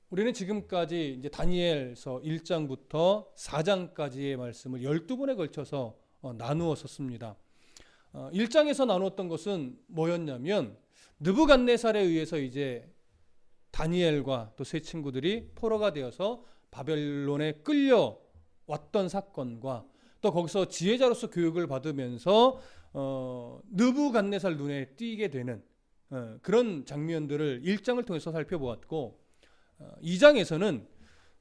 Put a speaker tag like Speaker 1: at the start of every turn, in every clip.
Speaker 1: 우리는 지금까지 이제 다니엘서 1장부터 4장까지의 말씀을 12번에 걸쳐서 나누었었습니다. 1장에서 나누었던 것은 뭐였냐면 느부갓네살에 의해서 이제 다니엘과 또 세 친구들이 포로가 되어서 바벨론에 끌려왔던 사건과 또 거기서 지혜자로서 교육을 받으면서 느부갓네살 눈에 띄게 되는 그런 장면들을 1장을 통해서 살펴보았고, 2장에서는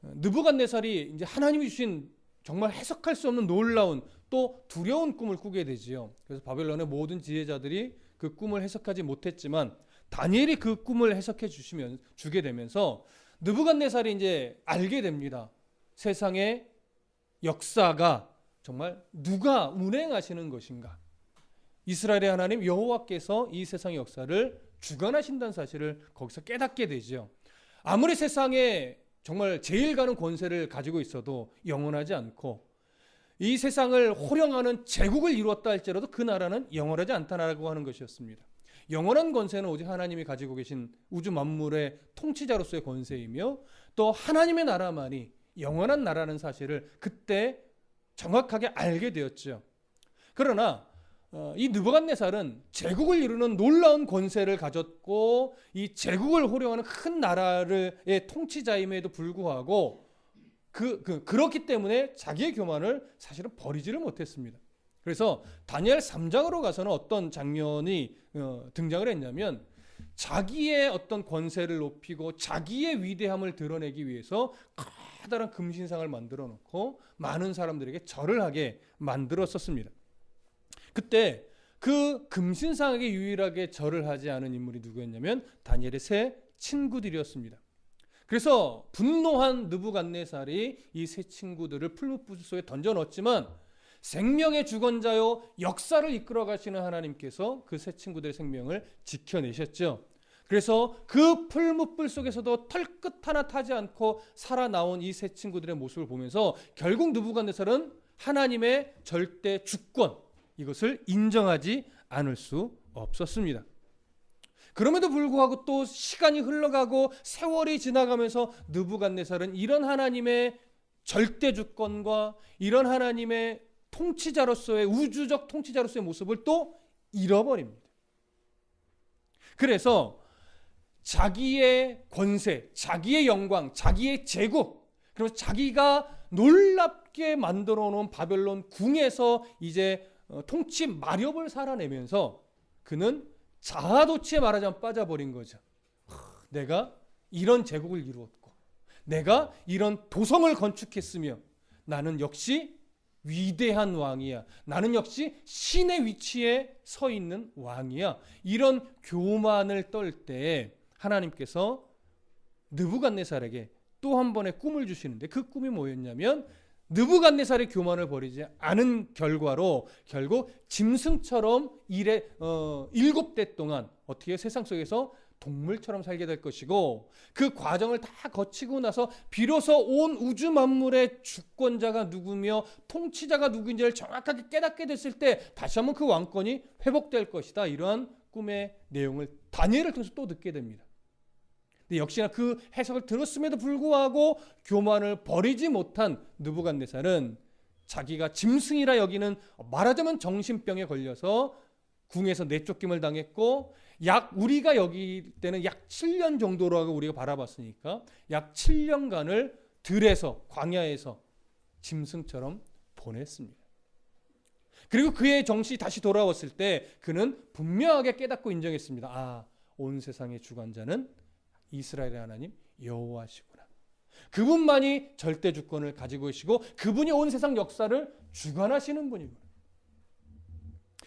Speaker 1: 느부갓네살이 이제 하나님이 주신 정말 해석할 수 없는 놀라운 또 두려운 꿈을 꾸게 되지요. 그래서 바벨론의 모든 지혜자들이 그 꿈을 해석하지 못했지만 다니엘이 그 꿈을 해석해 주게 되면서 느부갓네살이 이제 알게 됩니다. 세상의 역사가 정말 누가 운행하시는 것인가? 이스라엘의 하나님 여호와께서 이 세상의 역사를 주관하신다는 사실을 거기서 깨닫게 되죠. 아무리 세상에 정말 제일 가는 권세를 가지고 있어도 영원하지 않고 이 세상을 호령하는 제국을 이루었다 할지라도 그 나라는 영원하지 않다라고 하는 것이었습니다. 영원한 권세는 오직 하나님이 가지고 계신 우주 만물의 통치자로서의 권세이며 또 하나님의 나라만이 영원한 나라는 사실을 그때 정확하게 알게 되었죠. 그러나 이 느부갓네살은 제국을 이루는 놀라운 권세를 가졌고 이 제국을 호령하는 큰 나라의 통치자임에도 불구하고 그렇기 때문에 자기의 교만을 사실은 버리지를 못했습니다. 그래서 다니엘 3장으로 가서는 어떤 장면이 등장을 했냐면 자기의 어떤 권세를 높이고 자기의 위대함을 드러내기 위해서 커다란 금신상을 만들어 놓고 많은 사람들에게 절을 하게 만들었었습니다. 그때 그 금신상에게 유일하게 절을 하지 않은 인물이 누구였냐면 다니엘의 세 친구들이었습니다. 그래서 분노한 느부갓네살이 이 세 친구들을 풀무불 속에 던져 넣었지만 생명의 주권자요 역사를 이끌어 가시는 하나님께서 그 세 친구들의 생명을 지켜내셨죠. 그래서 그 풀무불 속에서도 털끝 하나 타지 않고 살아나온 이 세 친구들의 모습을 보면서 결국 느부갓네살은 하나님의 절대 주권 이것을 인정하지 않을 수 없었습니다. 그럼에도 불구하고 또 시간이 흘러가고 세월이 지나가면서 느부갓네살은 이런 하나님의 절대 주권과 이런 하나님의 통치자로서의 우주적 통치자로서의 모습을 또 잃어버립니다. 그래서 자기의 권세, 자기의 영광, 자기의 제국, 그리고 자기가 놀랍게 만들어 놓은 바벨론 궁에서 이제 통치 마렵을 살아내면서 그는 자아도취에 말하자면 빠져버린 거죠. 내가 이런 제국을 이루었고 내가 이런 도성을 건축했으며 나는 역시 위대한 왕이야. 나는 역시 신의 위치에 서 있는 왕이야. 이런 교만을 떨 때 하나님께서 느부갓네살에게 또 한 번의 꿈을 주시는데 그 꿈이 뭐였냐면 느부갓네살의 교만을 버리지 않은 결과로 결국 짐승처럼 7대 동안 어떻게 세상 속에서 동물처럼 살게 될 것이고 그 과정을 다 거치고 나서 비로소 온 우주 만물의 주권자가 누구며 통치자가 누구인지를 정확하게 깨닫게 됐을 때 다시 한번 그 왕권이 회복될 것이다. 이러한 꿈의 내용을 다니엘을 통해서 또 듣게 됩니다. 근데 역시나 그 해석을 들었음에도 불구하고 교만을 버리지 못한 느부갓네살은 자기가 짐승이라 여기는 말하자면 정신병에 걸려서 궁에서 내쫓김을 당했고 우리가 여기 때는 약 7년 정도라고 우리가 바라봤으니까 약 7년간을 들에서 광야에서 짐승처럼 보냈습니다. 그리고 그의 정신이 다시 돌아왔을 때 그는 분명하게 깨닫고 인정했습니다. 온 세상의 주관자는 이스라엘의 하나님 여호와시구나. 그분만이 절대 주권을 가지고 계시고 그분이 온 세상 역사를 주관하시는 분이구나.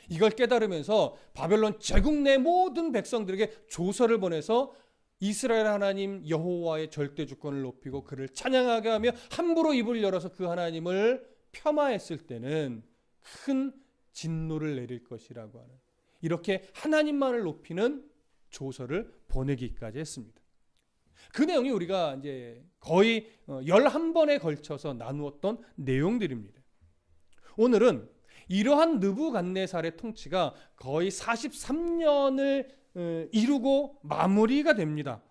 Speaker 1: 이걸 깨달으면서 바벨론 제국 내 모든 백성들에게 조서를 보내서 이스라엘 하나님 여호와의 절대 주권을 높이고 그를 찬양하게 하며 함부로 입을 열어서 그 하나님을 폄하했을 때는 큰 진노를 내릴 것이라고 하는 이렇게 하나님만을 높이는 조서를 보내기까지 했습니다. 그 내용이 우리가 이제 거의 11번에 걸쳐서 나누었던 내용들입니다. 오늘은 이러한 느부갓네살의 통치가 거의 43년을 이루고 마무리가 됩니다.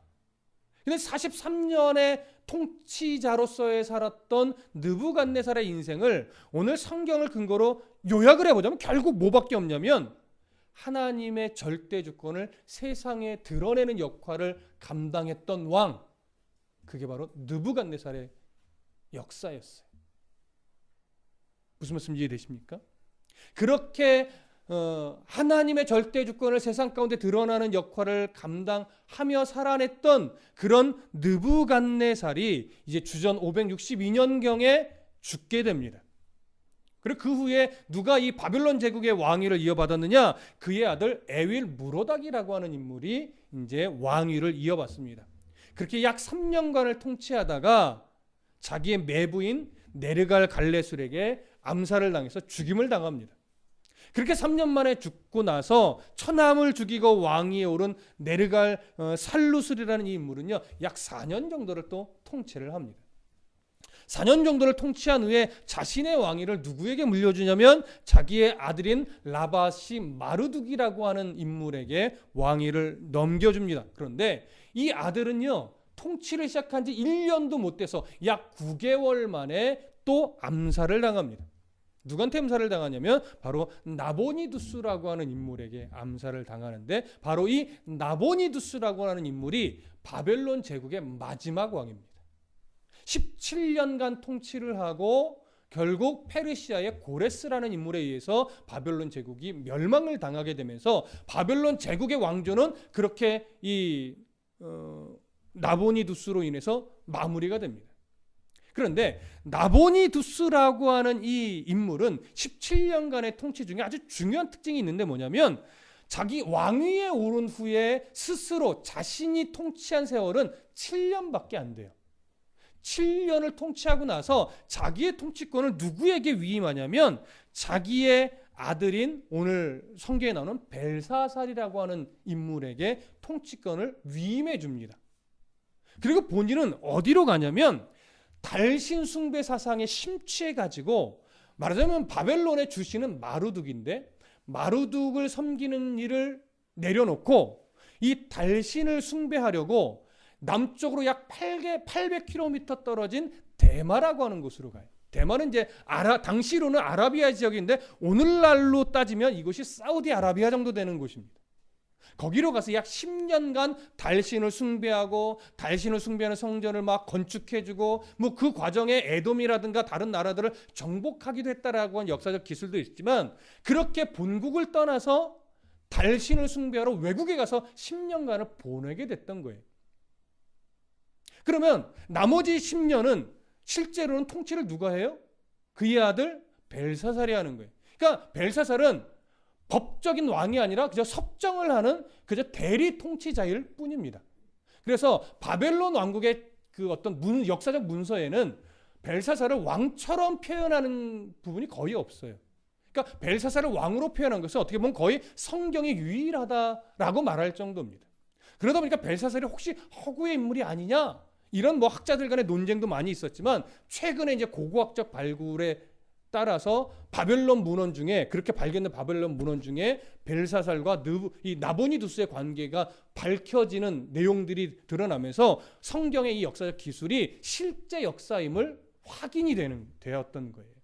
Speaker 1: 근데 43년의 통치자로서의 살았던 느부갓네살의 인생을 오늘 성경을 근거로 요약을 해보자면 결국 뭐밖에 없냐면 하나님의 절대 주권을 세상에 드러내는 역할을 감당했던 왕, 그게 바로 느부갓네살의 역사였어요. 무슨 말씀 이해되십니까? 그렇게 하나님의 절대 주권을 세상 가운데 드러나는 역할을 감당하며 살아냈던 그런 느부갓네살이 이제 주전 562년경에 죽게 됩니다. 그리고 그 후에 누가 이 바벨론 제국의 왕위를 이어받았느냐? 그의 아들 에윌 무로닥이라고 하는 인물이 이제 왕위를 이어받습니다. 그렇게 약 3년간을 통치하다가 자기의 매부인 네르갈 갈레술에게 암살을 당해서 죽임을 당합니다. 그렇게 3년 만에 죽고 나서 처남을 죽이고 왕위에 오른 네르갈 살루술이라는 이 인물은요, 약 4년 정도를 또 통치를 합니다. 4년 정도를 통치한 후에 자신의 왕위를 누구에게 물려주냐면 자기의 아들인 라바시 마르둑이라고 하는 인물에게 왕위를 넘겨줍니다. 그런데 이 아들은요, 통치를 시작한 지 1년도 못 돼서 약 9개월 만에 또 암살을 당합니다. 누구한테 암살을 당하냐면 바로 나보니두스라고 하는 인물에게 암살을 당하는데, 바로 이 나보니두스라고 하는 인물이 바벨론 제국의 마지막 왕입니다. 17년간 통치를 하고 결국 페르시아의 고레스라는 인물에 의해서 바벨론 제국이 멸망을 당하게 되면서 바벨론 제국의 왕조는 그렇게 이 나보니두스로 인해서 마무리가 됩니다. 그런데 나보니두스라고 하는 이 인물은 17년간의 통치 중에 아주 중요한 특징이 있는데 뭐냐면, 자기 왕위에 오른 후에 스스로 자신이 통치한 세월은 7년밖에 안 돼요. 7년을 통치하고 나서 자기의 통치권을 누구에게 위임하냐면 자기의 아들인 오늘 성경에 나오는 벨사살이라고 하는 인물에게 통치권을 위임해 줍니다. 그리고 본인은 어디로 가냐면 달신 숭배 사상에 심취해 가지고, 말하자면 바벨론의 주신은 마르둑인데 마르둑을 섬기는 일을 내려놓고 이 달신을 숭배하려고 남쪽으로 약 800km 떨어진 데마라고 하는 곳으로 가요. 데마는 이제 당시로는 아라비아 지역인데 오늘날로 따지면 이곳이 사우디아라비아 정도 되는 곳입니다. 거기로 가서 약 10년간 달신을 숭배하고 달신을 숭배하는 성전을 막 건축해주고 뭐 그 과정에 에돔이라든가 다른 나라들을 정복하기도 했다라고 하는 역사적 기술도 있지만, 그렇게 본국을 떠나서 달신을 숭배하러 외국에 가서 10년간을 보내게 됐던 거예요. 그러면 나머지 10년은 실제로는 통치를 누가 해요? 그의 아들 벨사살이 하는 거예요. 그러니까 벨사살은 법적인 왕이 아니라 그저 섭정을 하는 그저 대리 통치자일 뿐입니다. 그래서 바벨론 왕국의 그 어떤 역사적 문서에는 벨사살을 왕처럼 표현하는 부분이 거의 없어요. 그러니까 벨사살을 왕으로 표현한 것은 어떻게 보면 거의 성경에 유일하다라고 말할 정도입니다. 그러다 보니까 벨사살이 혹시 허구의 인물이 아니냐, 이런 뭐 학자들 간의 논쟁도 많이 있었지만, 최근에 이제 고고학적 발굴에 따라서 바벨론 문헌 중에, 그렇게 발견된 바벨론 문헌 중에 벨사살과 이 나보니두스의 관계가 밝혀지는 내용들이 드러나면서 성경의 이 역사적 기술이 실제 역사임을 확인이 되었던 거예요.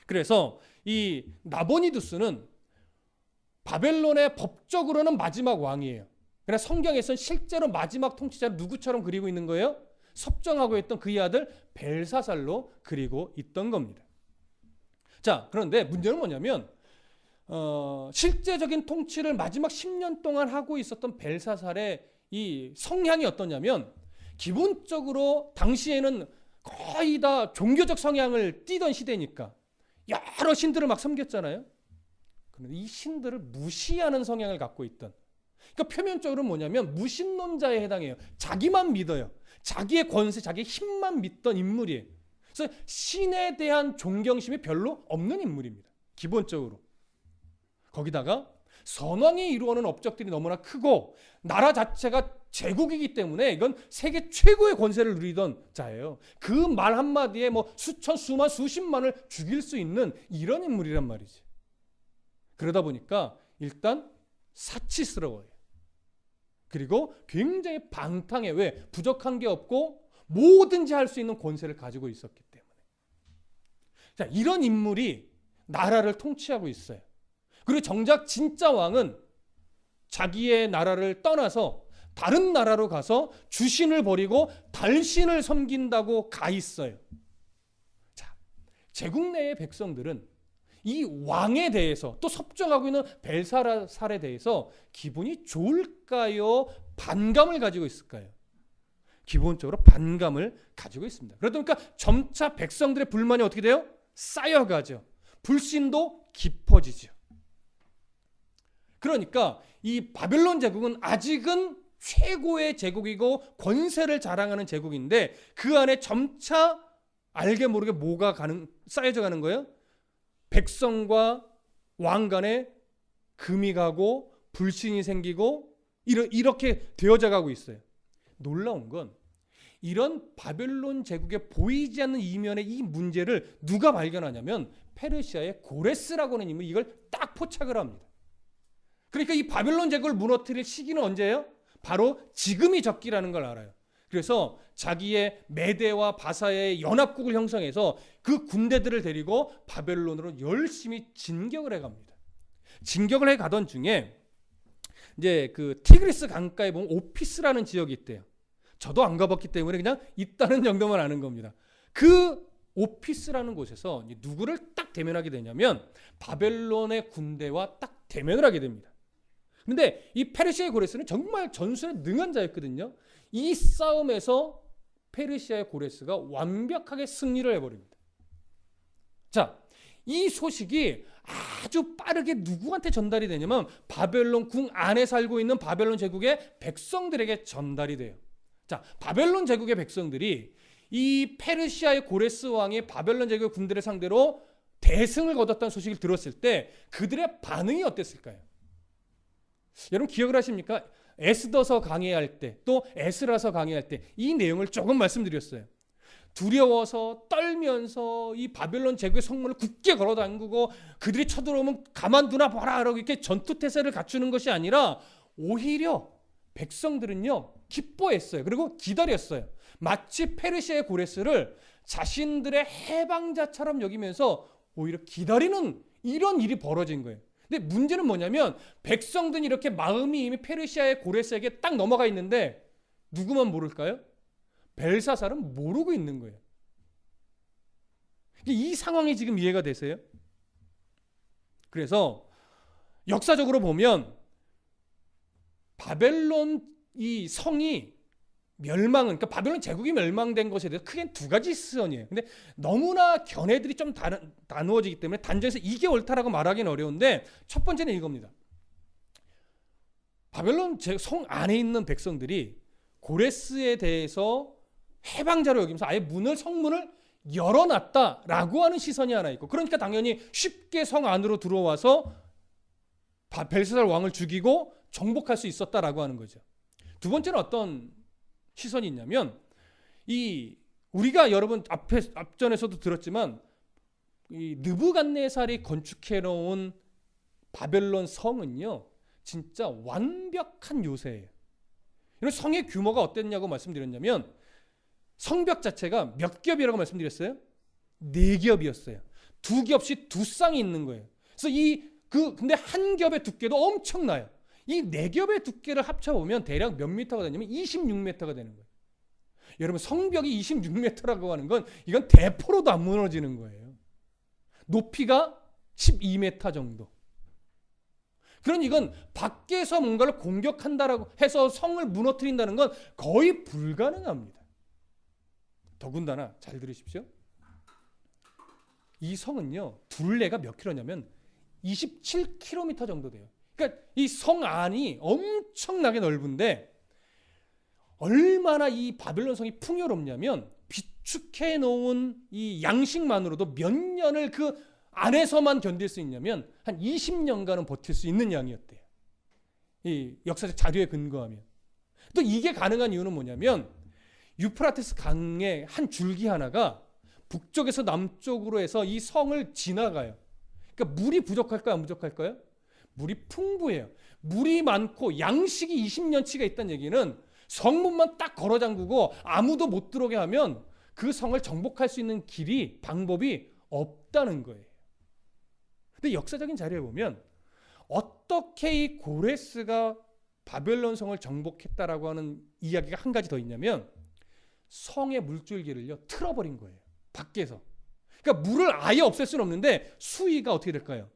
Speaker 1: 그래서 이 나보니두스는 바벨론의 법적으로는 마지막 왕이에요. 그러나 성경에서는 실제로 마지막 통치자를 누구처럼 그리고 있는 거예요? 섭정하고 있던 그의 아들 벨사살로 그리고 있던 겁니다. 자, 그런데 문제는 뭐냐면 실제적인 통치를 마지막 10년 동안 하고 있었던 벨사살의 이 성향이 어떠냐면, 기본적으로 당시에는 거의 다 종교적 성향을 띠던 시대니까 여러 신들을 막 섬겼잖아요. 그런데 이 신들을 무시하는 성향을 갖고 있던, 그러니까 표면적으로 뭐냐면 무신론자에 해당해요. 자기만 믿어요. 자기의 권세, 자기의 힘만 믿던 인물이에요. 그래서 신에 대한 존경심이 별로 없는 인물입니다. 기본적으로. 거기다가 선왕이 이루어오는 업적들이 너무나 크고 나라 자체가 제국이기 때문에 이건 세계 최고의 권세를 누리던 자예요. 그 말 한마디에 뭐 수천, 수만, 수십만을 죽일 수 있는 이런 인물이란 말이지. 그러다 보니까 일단 사치스러워요. 그리고 굉장히 방탕해. 왜? 부족한 게 없고 뭐든지 할 수 있는 권세를 가지고 있었기 때문에. 자, 이런 인물이 나라를 통치하고 있어요. 그리고 정작 진짜 왕은 자기의 나라를 떠나서 다른 나라로 가서 주신을 버리고 달신을 섬긴다고 가 있어요. 자, 제국 내의 백성들은 이 왕에 대해서 또 섭정하고 있는 벨사살에 대해서 기분이 좋을까요? 반감을 가지고 있을까요? 기본적으로 반감을 가지고 있습니다. 그러다 보니까 점차 백성들의 불만이 어떻게 돼요? 쌓여가죠. 불신도 깊어지죠. 그러니까 이 바벨론 제국은 아직은 최고의 제국이고 권세를 자랑하는 제국인데 그 안에 점차 알게 모르게 뭐가 쌓여져 가는 거예요? 백성과 왕 간에 금이 가고 불신이 생기고 이렇게 되어져 가고 있어요. 놀라운 건 이런 바벨론 제국에 보이지 않는 이면의 이 문제를 누가 발견하냐면 페르시아의 고레스라고 하는 인물이 이걸 딱 포착을 합니다. 그러니까 이 바벨론 제국을 무너뜨릴 시기는 언제예요? 바로 지금이 적기라는 걸 알아요. 그래서 자기의 메대와 바사의 연합국을 형성해서 그 군대들을 데리고 바벨론으로 열심히 진격을 해갑니다. 진격을 해가던 중에 이제 그 티그리스 강가에 보면 오피스라는 지역이 있대요. 저도 안 가봤기 때문에 그냥 있다는 정도만 아는 겁니다. 그 오피스라는 곳에서 누구를 딱 대면하게 되냐면 바벨론의 군대와 딱 대면을 하게 됩니다. 그런데 이 페르시아의 고레스는 정말 전술에 능한 자였거든요. 이 싸움에서 페르시아의 고레스가 완벽하게 승리를 해버립니다. 자, 이 소식이 아주 빠르게 누구한테 전달이 되냐면 바벨론 궁 안에 살고 있는 바벨론 제국의 백성들에게 전달이 돼요. 자, 바벨론 제국의 백성들이 이 페르시아의 고레스 왕이 바벨론 제국의 군대를 상대로 대승을 거뒀다는 소식을 들었을 때 그들의 반응이 어땠을까요? 여러분 기억을 하십니까? 에스더서 강해할 때 또 에스라서 강해할 때 이 내용을 조금 말씀드렸어요. 두려워서 떨면서 이 바벨론 제국의 성문을 굳게 걸어담그고 그들이 쳐들어오면 가만두나 봐라 이렇게 전투태세를 갖추는 것이 아니라 오히려 백성들은요 기뻐했어요. 그리고 기다렸어요. 마치 페르시아의 고레스를 자신들의 해방자처럼 여기면서 오히려 기다리는 이런 일이 벌어진 거예요. 근데 문제는 뭐냐면 백성들이 이렇게 마음이 이미 페르시아의 고레스에게 딱 넘어가 있는데 누구만 모를까요? 벨사살은 모르고 있는 거예요. 이 상황이 지금 이해가 되세요? 그래서 역사적으로 보면 바벨론 이 성이 그러니까 바벨론 제국이 멸망된 것에 대해서 크게 두 가지 시선이에요. 근데 너무나 견해들이 좀 나누어지기 때문에 단정해서 이게 옳다라고 말하기는 어려운데 첫 번째는 이겁니다. 바벨론 성 안에 있는 백성들이 고레스에 대해서 해방자로 여기면서 아예 성문을 열어놨다라고 하는 시선이 하나 있고, 그러니까 당연히 쉽게 성 안으로 들어와서 벨사살 왕을 죽이고 정복할 수 있었다라고 하는 거죠. 두 번째는 어떤 시선이 있냐면 우리가 여러분 앞전에서도 들었지만 이 느부갓네살이 건축해 놓은 바벨론 성은요 진짜 완벽한 요새예요. 이런 성의 규모가 어땠냐고 말씀드렸냐면 성벽 자체가 몇 겹이라고 말씀드렸어요? 4겹이었어요. 2겹씩 2쌍이 있는 거예요. 그래서 근데 한 겹의 두께도 엄청나요. 이 4겹의 두께를 합쳐보면 대략 몇 미터가 되냐면 26m가 되는 거예요. 여러분 성벽이 26m라고 하는 건 이건 대포로도 안 무너지는 거예요. 높이가 12m 정도. 그러니 이건 밖에서 뭔가를 공격한다라고 해서 성을 무너뜨린다는 건 거의 불가능합니다. 더군다나 잘 들으십시오. 이 성은요 둘레가 몇 킬로냐면 27km 정도 돼요. 그러니까 이 성 안이 엄청나게 넓은데 얼마나 이 바벨론 성이 풍요롭냐면 비축해 놓은 이 양식만으로도 몇 년을 그 안에서만 견딜 수 있냐면 한 20년간은 버틸 수 있는 양이었대요. 이 역사적 자료에 근거하면. 또 이게 가능한 이유는 뭐냐면 유프라테스 강의 한 줄기 하나가 북쪽에서 남쪽으로 해서 이 성을 지나가요. 그러니까 물이 부족할까요? 안 부족할까요? 물이 풍부해요. 물이 많고 양식이 20년치가 있다는 얘기는 성문만 딱 걸어 잠그고 아무도 못 들어오게 하면 그 성을 정복할 수 있는 길이, 방법이 없다는 거예요. 근데 역사적인 자료에 보면 어떻게 이 고레스가 바벨론 성을 정복했다라고 하는 이야기가 한 가지 더 있냐면 성의 물줄기를요 틀어버린 거예요. 밖에서. 그러니까 물을 아예 없앨 수는 없는데 수위가 어떻게 될까요?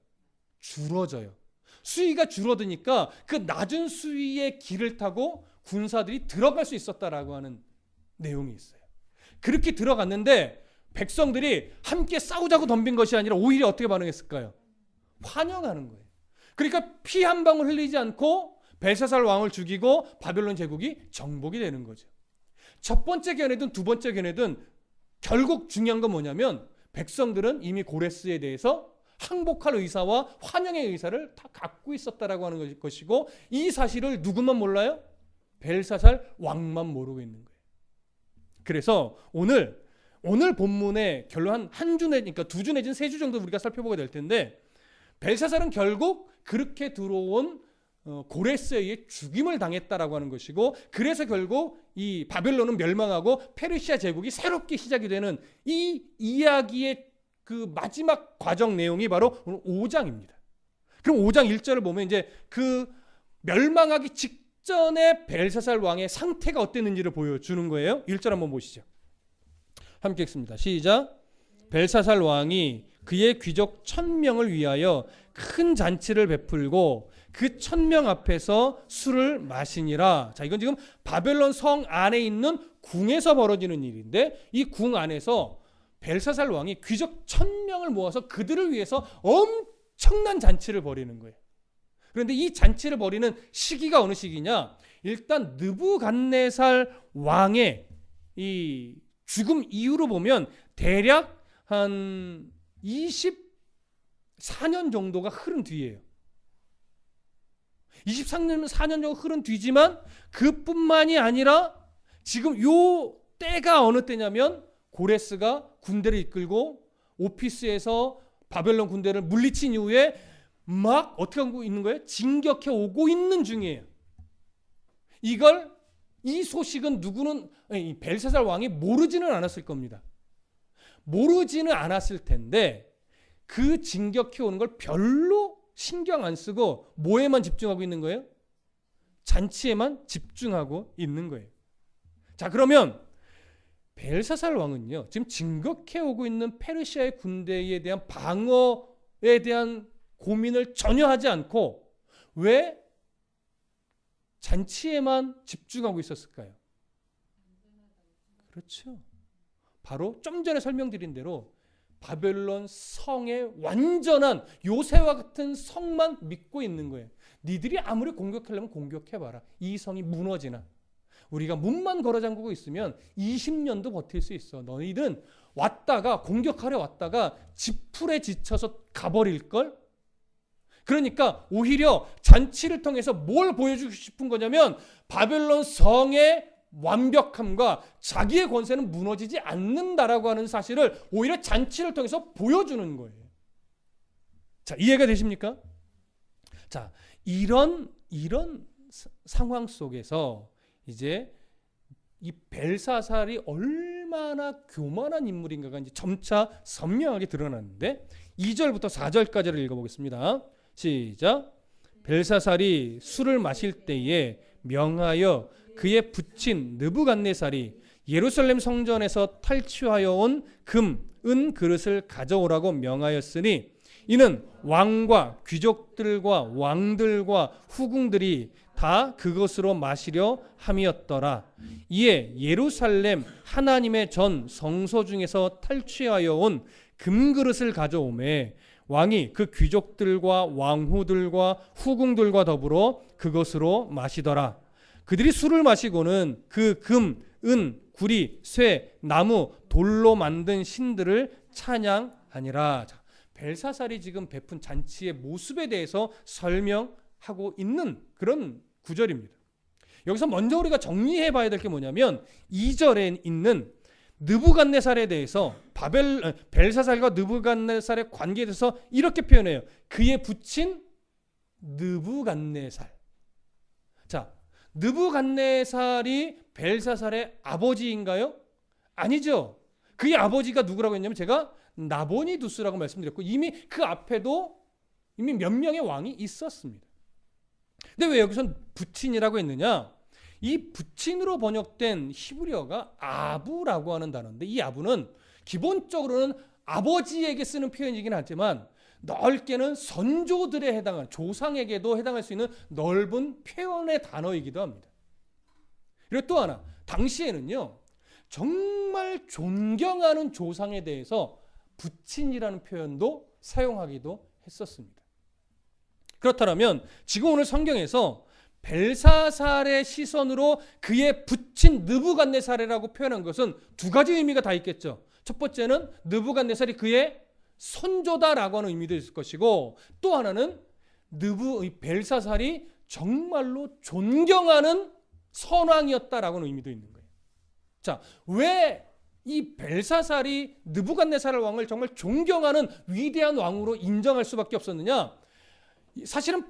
Speaker 1: 줄어져요. 수위가 줄어드니까 그 낮은 수위의 길을 타고 군사들이 들어갈 수 있었다라고 하는 내용이 있어요. 그렇게 들어갔는데 백성들이 함께 싸우자고 덤빈 것이 아니라 오히려 어떻게 반응했을까요? 환영하는 거예요. 그러니까 피 한 방울 흘리지 않고 벨사살 왕을 죽이고 바벨론 제국이 정복이 되는 거죠. 첫 번째 견해든 두 번째 견해든 결국 중요한 건 뭐냐면 백성들은 이미 고레스에 대해서 항복할 의사와 환영의 의사를 다 갖고 있었다라고 하는 것이고 이 사실을 누구만 몰라요? 벨사살 왕만 모르고 있는 거예요. 그래서 오늘 본문의 결론 한 주 내니까 두 주 내지는 세 주 정도 우리가 살펴보게 될 텐데 벨사살은 결국 그렇게 들어온 고레스에 의해 죽임을 당했다라고 하는 것이고 그래서 결국 이 바벨론은 멸망하고 페르시아 제국이 새롭게 시작이 되는 이 이야기의 그 마지막 과정 내용이 바로 오늘 5장입니다. 그럼 5장 1절을 보면 이제 그 멸망하기 직전에 벨사살 왕의 상태가 어땠는지를 보여주는 거예요. 1절 한번 보시죠. 함께 읽습니다. 시작. 벨사살 왕이 그의 귀족 1000명을 위하여 큰 잔치를 베풀고 그 1000명 앞에서 술을 마시니라. 자, 이건 지금 바벨론 성 안에 있는 궁에서 벌어지는 일인데 이 궁 안에서 벨사살 왕이 귀족 1000명을 모아서 그들을 위해서 엄청난 잔치를 벌이는 거예요. 그런데 이 잔치를 벌이는 시기가 어느 시기냐? 일단 느부갓네살 왕의 이 죽음 이후로 보면 대략 한 24년 정도가 흐른 뒤예요. 24년 정도 흐른 뒤지만 그뿐만이 아니라 지금 요 때가 어느 때냐면 고레스가 군대를 이끌고 오피스에서 바벨론 군대를 물리친 이후에 막 어떻게 하고 있는 거예요? 진격해 오고 있는 중이에요. 이 소식은 누구는 이 벨사살 왕이 모르지는 않았을 겁니다. 모르지는 않았을 텐데 그 진격해 오는 걸 별로 신경 안 쓰고 뭐에만 집중하고 있는 거예요? 잔치에만 집중하고 있는 거예요. 자, 그러면 벨사살 왕은요 지금 진격해 오고 있는 페르시아의 군대에 대한 방어에 대한 고민을 전혀 하지 않고 왜 잔치에만 집중하고 있었을까요? 그렇죠. 바로 좀 전에 설명드린 대로 바벨론 성의 완전한 요새와 같은 성만 믿고 있는 거예요. 니들이 아무리 공격하려면 공격해봐라. 이 성이 무너지나. 우리가 문만 걸어 잠그고 있으면 20년도 버틸 수 있어. 너희들은 왔다가 공격하려 왔다가 지풀에 지쳐서 가버릴걸? 그러니까 오히려 잔치를 통해서 뭘 보여주고 싶은 거냐면 바벨론 성의 완벽함과 자기의 권세는 무너지지 않는다라고 하는 사실을 오히려 잔치를 통해서 보여주는 거예요. 자, 이해가 되십니까? 자, 이런 상황 속에서 이제 이 벨사살이 얼마나 교만한 인물인가가 이제 점차 선명하게 드러나는데 2절부터 4절까지를 읽어보겠습니다. 시작. 벨사살이 술을 마실 때에 명하여 그의 부친 느부갓네살이 예루살렘 성전에서 탈취하여 온 금, 은 그릇을 가져오라고 명하였으니 이는 왕과 귀족들과 왕들과 후궁들이 다 그것으로 마시려 함이었더라. 이에 예루살렘 하나님의 전 성소 중에서 탈취하여 온 금그릇을 가져오매 왕이 그 귀족들과 왕후들과 후궁들과 더불어 그것으로 마시더라. 그들이 술을 마시고는 그 금, 은, 구리, 쇠, 나무, 돌로 만든 신들을 찬양하니라. 자, 벨사살이 지금 베푼 잔치의 모습에 대해서 설명하고 있는 그런 구절입니다. 여기서 먼저 우리가 정리해 봐야 될 게 뭐냐면 2절에 있는 느부갓네살에 대해서 벨사살과 느부갓네살의 관계에 대해서 이렇게 표현해요. 그의 부친 느부갓네살. 자, 느부갓네살이 벨사살의 아버지인가요? 아니죠. 그의 아버지가 누구라고 했냐면 제가 나보니두스라고 말씀드렸고 이미 그 앞에도 이미 몇 명의 왕이 있었습니다. 근데 왜 여기서 부친이라고 했느냐? 이 부친으로 번역된 히브리어가 아부라고 하는 단어인데 이 아부는 기본적으로는 아버지에게 쓰는 표현이긴 하지만 넓게는 선조들에 해당하는 조상에게도 해당할 수 있는 넓은 표현의 단어이기도 합니다. 그리고 또 하나, 당시에는요 정말 존경하는 조상에 대해서 부친이라는 표현도 사용하기도 했었습니다. 그렇다면 지금 오늘 성경에서 벨사살의 시선으로 그의 부친 느부갓네살이라고 표현한 것은 두 가지 의미가 다 있겠죠. 첫 번째는 느부갓네살이 그의 손조다라고 하는 의미도 있을 것이고 또 하나는 벨사살이 정말로 존경하는 선왕이었다라고 하는 의미도 있는 거예요. 자, 왜 이 벨사살이 느부갓네살 왕을 정말 존경하는 위대한 왕으로 인정할 수밖에 없었느냐? 사실은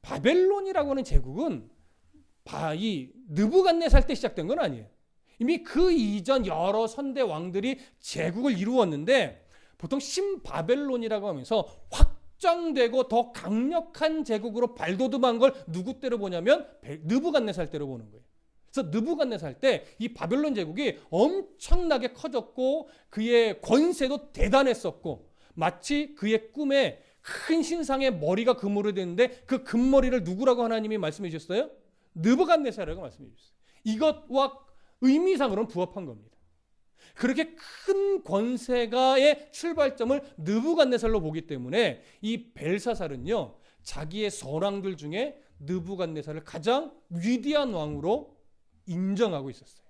Speaker 1: 바벨론이라고 하는 제국은 이 느부갓네살 때 시작된 건 아니에요. 이미 그 이전 여러 선대 왕들이 제국을 이루었는데 보통 신바벨론이라고 하면서 확장되고 더 강력한 제국으로 발돋움한 걸 누구 때로 보냐면 느부갓네살 때로 보는 거예요. 그래서 느부갓네살 때 이 바벨론 제국이 엄청나게 커졌고 그의 권세도 대단했었고 마치 그의 꿈에 큰 신상의 머리가 금으로 됐는데 그 금머리를 누구라고 하나님이 말씀해 주셨어요? 느부갓네살이라고 말씀해 주셨어요. 이것과 의미상으로는 부합한 겁니다. 그렇게 큰 권세가의 출발점을 느부갓네살로 보기 때문에 이 벨사살은요 자기의 선왕들 중에 느부갓네살을 가장 위대한 왕으로 인정하고 있었어요.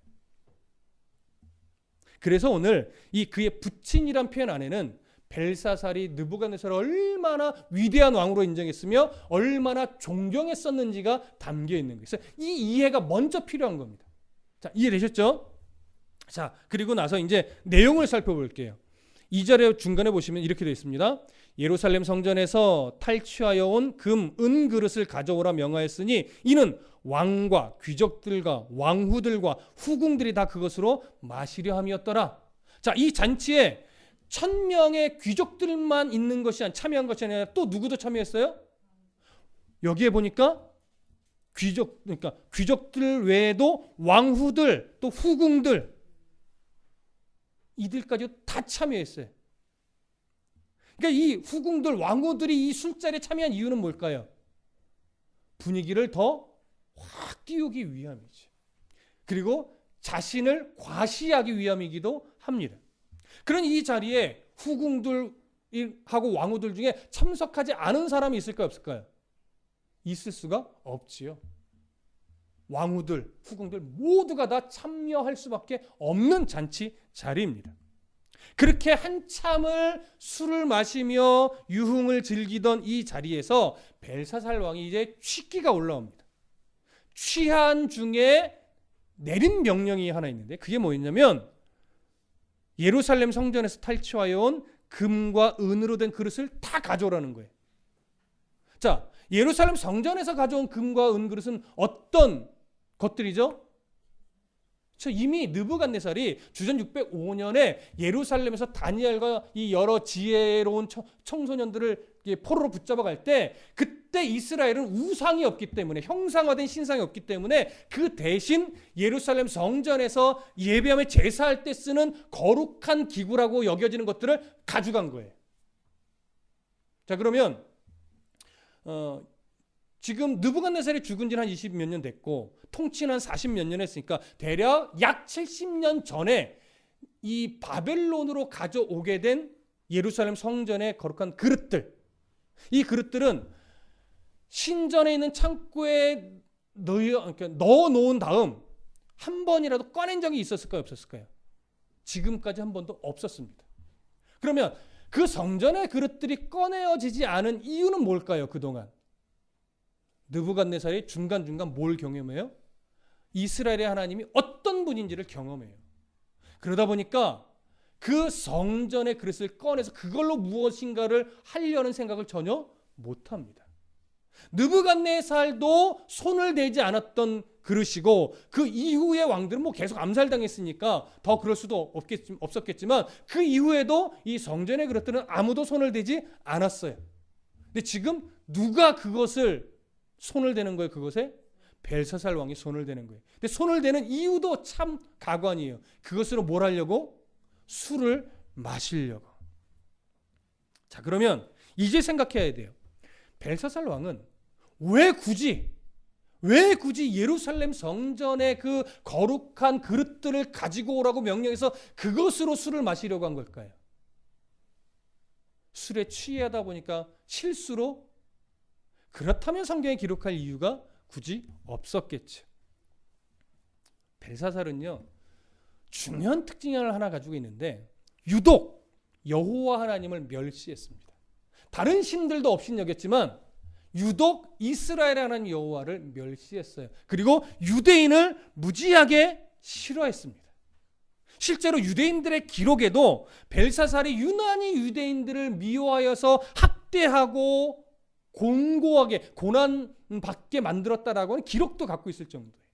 Speaker 1: 그래서 오늘 이 그의 부친이란 표현 안에는 벨사살이 느부갓네살을 얼마나 위대한 왕으로 인정했으며 얼마나 존경했었는지가 담겨 있는 거예요. 그래서 이 이해가 먼저 필요한 겁니다. 자, 이해되셨죠? 자, 그리고 나서 이제 내용을 살펴볼게요. 2절에 중간에 보시면 이렇게 되어 있습니다. 예루살렘 성전에서 탈취하여 온 금, 은 그릇을 가져오라 명하였으니 이는 왕과 귀족들과 왕후들과 후궁들이 다 그것으로 마시려 함이었더라. 자, 이 잔치에 1000명의 귀족들만 있는 것이 참여한 것이 아니라 또 누구도 참여했어요? 여기에 보니까 그러니까 귀족들 외에도 왕후들 또 후궁들 이들까지 다 참여했어요. 그러니까 이 후궁들 왕후들이 이 술자리에 참여한 이유는 뭘까요? 분위기를 더 확 띄우기 위함이지. 그리고 자신을 과시하기 위함이기도 합니다. 그런 이 자리에 후궁들하고 왕후들 중에 참석하지 않은 사람이 있을까요? 없을까요? 있을 수가 없지요. 왕후들, 후궁들 모두가 다 참여할 수밖에 없는 잔치 자리입니다. 그렇게 한참을 술을 마시며 유흥을 즐기던 이 자리에서 벨사살 왕이 이제 취기가 올라옵니다. 취한 중에 내린 명령이 하나 있는데 그게 뭐였냐면 예루살렘 성전에서 탈취하여 온 금과 은으로 된 그릇을 다 가져오라는 거예요. 자, 예루살렘 성전에서 가져온 금과 은 그릇은 어떤 것들이죠? 이미 느부갓네살이 주전 605년에 예루살렘에서 다니엘과 이 여러 지혜로운 청소년들을 포로로 붙잡아 갈 때 그때 이스라엘은 우상이 없기 때문에 형상화된 신상이 없기 때문에 그 대신 예루살렘 성전에서 예배하며 제사할 때 쓰는 거룩한 기구라고 여겨지는 것들을 가져간 거예요. 자, 그러면 지금 느부갓네살이 죽은 지는 한 20몇 년 됐고 통치는 한 40몇 년 했으니까 대략 약 70년 전에 이 바벨론으로 가져오게 된 예루살렘 성전의 거룩한 그릇들, 이 그릇들은 신전에 있는 창고에 넣어 놓은 다음 한 번이라도 꺼낸 적이 있었을까요? 없었을까요? 지금까지 한 번도 없었습니다. 그러면 그 성전의 그릇들이 꺼내어지지 않은 이유는 뭘까요? 그동안 느부갓네살이 중간중간 뭘 경험해요? 이스라엘의 하나님이 어떤 분인지를 경험해요. 그러다 보니까 그 성전의 그릇을 꺼내서 그걸로 무엇인가를 하려는 생각을 전혀 못합니다. 느부갓네살도 손을 대지 않았던 그릇이고 그 이후의 왕들은 뭐 계속 암살당했으니까 더 그럴 수도 없었겠지만 그 이후에도 이 성전의 그릇들은 아무도 손을 대지 않았어요. 근데 지금 누가 그것을 손을 대는 거예요? 그것에 벨사살 왕이 손을 대는 거예요. 근데 손을 대는 이유도 참 가관이에요. 그것으로 뭘 하려고? 술을 마시려고. 자, 그러면 이제 생각해야 돼요. 벨사살 왕은 왜 굳이 예루살렘 성전의 그 거룩한 그릇들을 가지고 오라고 명령해서 그것으로 술을 마시려고 한 걸까요? 술에 취하다 보니까 실수로? 그렇다면 성경에 기록할 이유가 굳이 없었겠죠. 벨사살은요, 중요한 특징을 하나 가지고 있는데 유독 여호와 하나님을 멸시했습니다. 다른 신들도 업신여겼지만 유독 이스라엘 하나님 여호와를 멸시했어요. 그리고 유대인을 무지하게 싫어했습니다. 실제로 유대인들의 기록에도 벨사살이 유난히 유대인들을 미워하여서 학대하고 곤고하게 고난받게 만들었다라고 하는 기록도 갖고 있을 정도예요.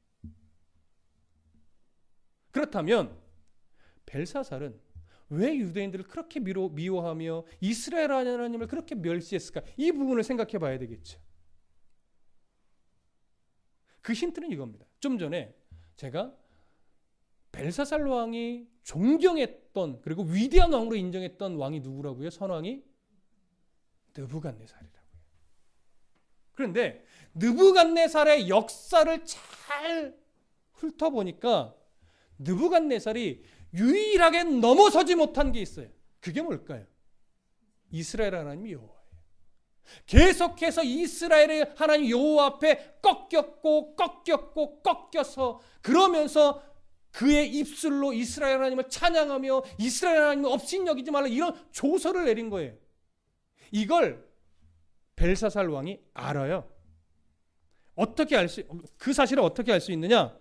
Speaker 1: 그렇다면 벨사살은 왜 유대인들을 그렇게 미워하며 이스라엘 하나님을 그렇게 멸시했을까? 이 부분을 생각해 봐야 되겠죠. 그 힌트는 이겁니다. 좀 전에 제가 벨사살 왕이 존경했던 그리고 위대한 왕으로 인정했던 왕이 누구라고요? 선왕이 느부갓네살이라고요. 그런데 느부갓네살의 역사를 잘 훑어보니까 느부갓네살이 유일하게 넘어서지 못한 게 있어요. 그게 뭘까요? 이스라엘 하나님 여호와예요. 계속해서 이스라엘의 하나님 여호와 앞에 꺾여서 그러면서 그의 입술로 이스라엘 하나님을 찬양하며 이스라엘 하나님을 업신여기지 말라 이런 조서를 내린 거예요. 이걸 벨사살 왕이 알아요. 그 사실을 어떻게 알 수 있느냐?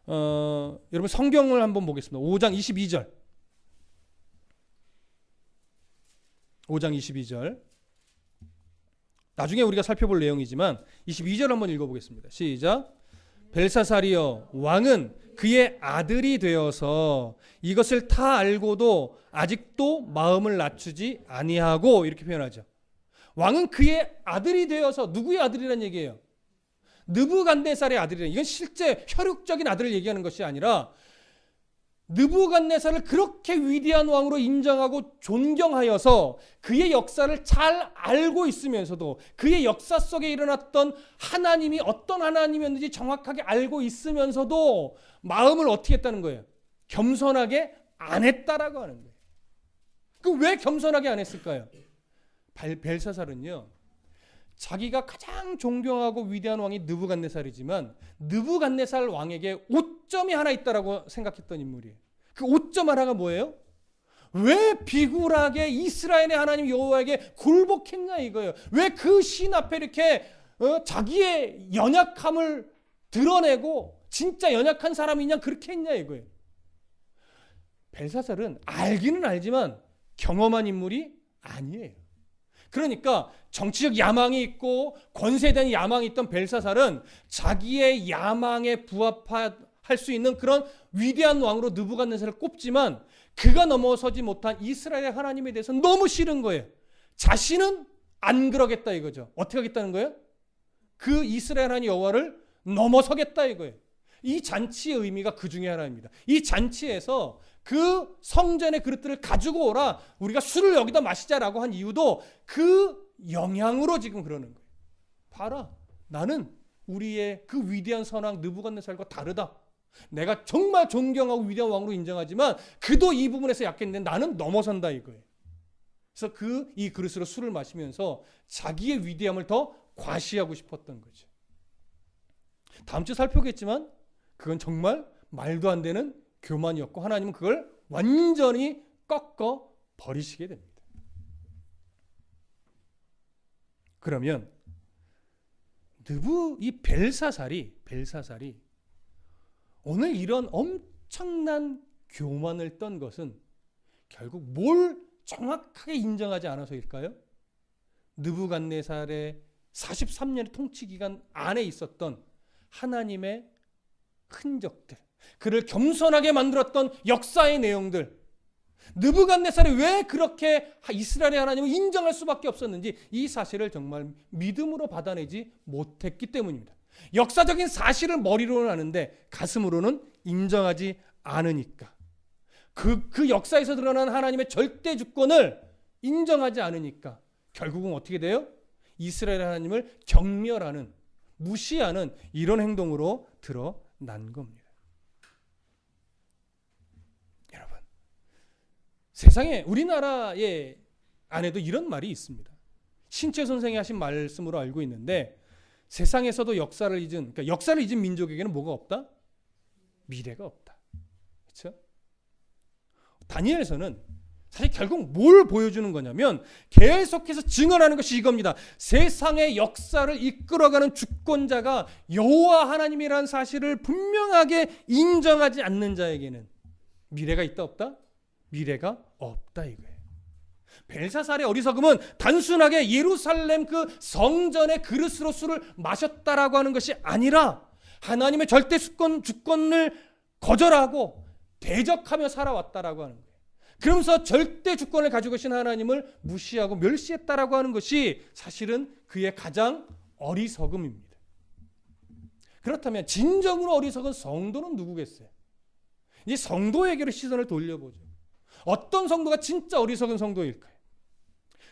Speaker 1: 여러분 성경을 한번 보겠습니다. 5장 22절. 5장 22절. 나중에 우리가 살펴볼 내용이지만 22절 한번 읽어보겠습니다. 시작. 벨사살이여 왕은 그의 아들이 되어서 이것을 다 알고도 아직도 마음을 낮추지 아니하고 이렇게 표현하죠. 왕은 그의 아들이 되어서 누구의 아들이란 얘기예요? 느부갓네살의 아들이란 이건 실제 혈육적인 아들을 얘기하는 것이 아니라 느부갓네살을 그렇게 위대한 왕으로 인정하고 존경하여서 그의 역사를 잘 알고 있으면서도 그의 역사 속에 일어났던 하나님이 어떤 하나님이었는지 정확하게 알고 있으면서도 마음을 어떻게 했다는 거예요? 겸손하게 안 했다라고 하는 거예요. 그 왜 겸손하게 안 했을까요? 벨사살은요, 자기가 가장 존경하고 위대한 왕이 느부갓네살이지만 느부갓네살 왕에게 오점이 하나 있다라고 생각했던 인물이에요. 그 오점 하나가 뭐예요? 왜 비굴하게 이스라엘의 하나님 여호와에게 굴복했냐 이거예요. 왜 그 신 앞에 이렇게 자기의 연약함을 드러내고 진짜 연약한 사람이냐 그렇게 했냐 이거예요. 벨사살은 알기는 알지만 경험한 인물이 아니에요. 그러니까 정치적 야망이 있고 권세된 야망이 있던 벨사살은 자기의 야망에 부합할 수 있는 그런 위대한 왕으로 느부갓네살을 꼽지만 그가 넘어서지 못한 이스라엘의 하나님에 대해서 너무 싫은 거예요. 자신은 안 그러겠다 이거죠. 어떻게 하겠다는 거예요? 그 이스라엘 하나님 여호와를 넘어서겠다 이거예요. 이 잔치의 의미가 그 중에 하나입니다. 이 잔치에서 그 성전의 그릇들을 가지고 오라, 우리가 술을 여기다 마시자라고 한 이유도 그 영향으로 지금 그러는 거예요. 봐라, 나는 우리의 그 위대한 선왕 느부갓네살과 다르다. 내가 정말 존경하고 위대한 왕으로 인정하지만 그도 이 부분에서 약했는데 나는 넘어선다 이거예요. 그래서 이 그릇으로 술을 마시면서 자기의 위대함을 더 과시하고 싶었던 거죠. 다음 주 살펴보겠지만 그건 정말 말도 안 되는 교만이었고 하나님은 그걸 완전히 꺾어 버리시게 됩니다. 그러면 이 벨사살이 오늘 이런 엄청난 교만을 떤 것은 결국 뭘 정확하게 인정하지 않아서일까요? 느부갓네살의 43년의 통치 기간 안에 있었던 하나님의 흔적들, 그를 겸손하게 만들었던 역사의 내용들, 느부갓네살이 왜 그렇게 이스라엘의 하나님을 인정할 수밖에 없었는지 이 사실을 정말 믿음으로 받아내지 못했기 때문입니다. 역사적인 사실을 머리로는 아는데 가슴으로는 인정하지 않으니까, 그 역사에서 드러난 하나님의 절대 주권을 인정하지 않으니까 결국은 어떻게 돼요? 이스라엘 하나님을 경멸하는, 무시하는 이런 행동으로 드러난 겁니다. 여러분, 세상에 우리나라의 안에도 이런 말이 있습니다. 신채 선생이 하신 말씀으로 알고 있는데, 세상에서도 역사를 잊은 민족에게는 뭐가 없다? 미래가 없다. 그렇죠? 다니엘서는 사실 결국 뭘 보여주는 거냐면 계속해서 증언하는 것이 이겁니다. 세상의 역사를 이끌어가는 주권자가 여호와 하나님이라는 사실을 분명하게 인정하지 않는 자에게는 미래가 있다 없다? 미래가 없다 이거예요. 벨사살의 어리석음은 단순하게 예루살렘 그 성전의 그릇으로 술을 마셨다라고 하는 것이 아니라 하나님의 절대 주권을 거절하고 대적하며 살아왔다라고 하는 거예요. 그러면서 절대 주권을 가지고 계신 하나님을 무시하고 멸시했다라고 하는 것이 사실은 그의 가장 어리석음입니다. 그렇다면 진정으로 어리석은 성도는 누구겠어요? 이 성도에게로 시선을 돌려보죠. 어떤 성도가 진짜 어리석은 성도일까요?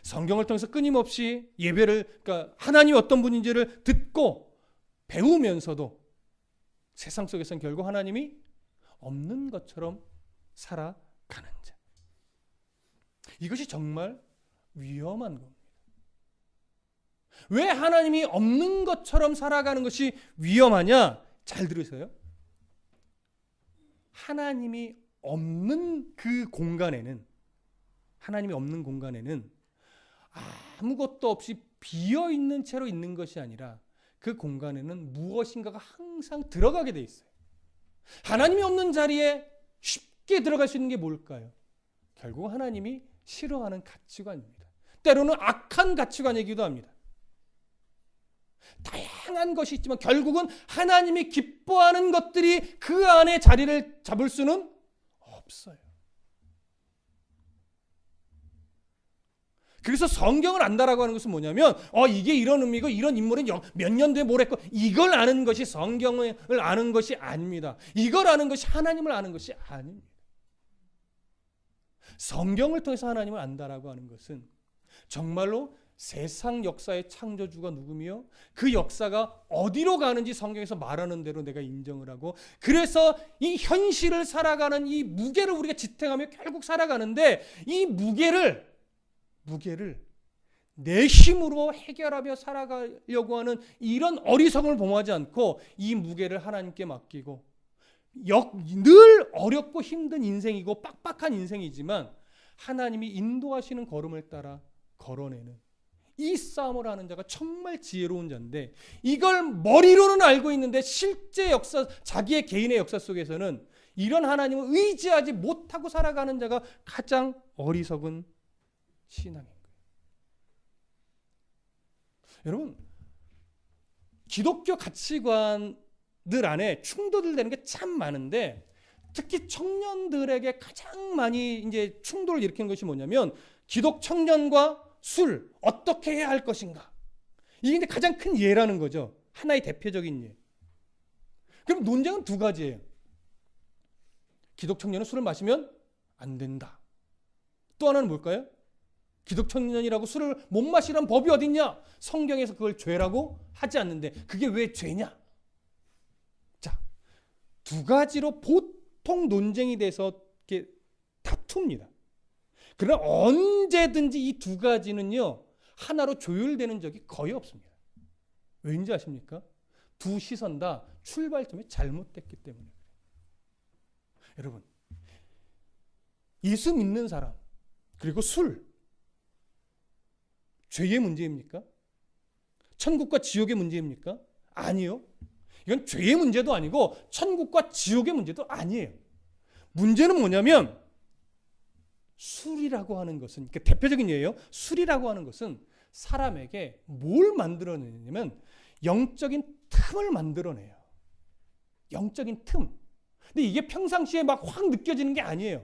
Speaker 1: 성경을 통해서 끊임없이 그러니까 하나님이 어떤 분인지를 듣고 배우면서도 세상 속에서는 결국 하나님이 없는 것처럼 살아가는 자. 이것이 정말 위험한 겁니다. 왜 하나님이 없는 것처럼 살아가는 것이 위험하냐? 잘 들으세요. 하나님이 없는 그 공간에는, 하나님이 없는 공간에는 아무것도 없이 비어있는 채로 있는 것이 아니라 그 공간에는 무엇인가가 항상 들어가게 돼 있어요. 하나님이 없는 자리에 쉽게 들어갈 수 있는 게 뭘까요? 결국 하나님이 싫어하는 가치관입니다. 때로는 악한 가치관이기도 합니다. 다양한 것이 있지만 결국은 하나님이 기뻐하는 것들이 그 안에 자리를 잡을 수는 없어요. 그래서 성경을 안다라고 하는 것은 뭐냐면 이게 이런 의미고 이런 인물은 몇 년도에 뭘 했고 이걸 아는 것이 성경을 아는 것이 아닙니다. 이걸 아는 것이 하나님을 아는 것이 아닙니다. 성경을 통해서 하나님을 안다라고 하는 것은 정말로 세상 역사의 창조주가 누구며 그 역사가 어디로 가는지 성경에서 말하는 대로 내가 인정을 하고, 그래서 이 현실을 살아가는 이 무게를 우리가 지탱하며 결국 살아가는데, 이 무게를 내 힘으로 해결하며 살아가려고 하는 이런 어리석음을 범하지 않고 이 무게를 하나님께 맡기고, 늘 어렵고 힘든 인생이고 빡빡한 인생이지만 하나님이 인도하시는 걸음을 따라 걸어내는 이 싸움을 하는 자가 정말 지혜로운 자인데, 이걸 머리로는 알고 있는데 실제 역사, 자기의 개인의 역사 속에서는 이런 하나님을 의지하지 못하고 살아가는 자가 가장 어리석은 신앙인 거예요. 여러분, 기독교 가치관들 안에 충돌되는 게 참 많은데, 특히 청년들에게 가장 많이 이제 충돌을 일으키는 것이 뭐냐면 기독 청년과 술 어떻게 해야 할 것인가. 이게 이제 가장 큰 예라는 거죠. 하나의 대표적인 예. 그럼 논쟁은 두 가지예요. 기독 청년은 술을 마시면 안 된다. 또 하나는 뭘까요? 기독 청년이라고 술을 못 마시라는 법이 어딨냐? 성경에서 그걸 죄라고 하지 않는데 그게 왜 죄냐? 자, 두 가지로 보통 논쟁이 돼서 이렇게 다툽니다. 그러나 언제든지 이 두 가지는요, 하나로 조율되는 적이 거의 없습니다. 왠지 아십니까? 두 시선 다 출발점이 잘못됐기 때문에. 여러분, 예수 믿는 사람 그리고 술, 죄의 문제입니까? 천국과 지옥의 문제입니까? 아니요. 이건 죄의 문제도 아니고 천국과 지옥의 문제도 아니에요. 문제는 뭐냐면 술이라고 하는 것은, 대표적인 예예요. 술이라고 하는 것은 사람에게 뭘 만들어내냐면 영적인 틈을 만들어내요. 영적인 틈. 근데 이게 평상시에 막 확 느껴지는 게 아니에요.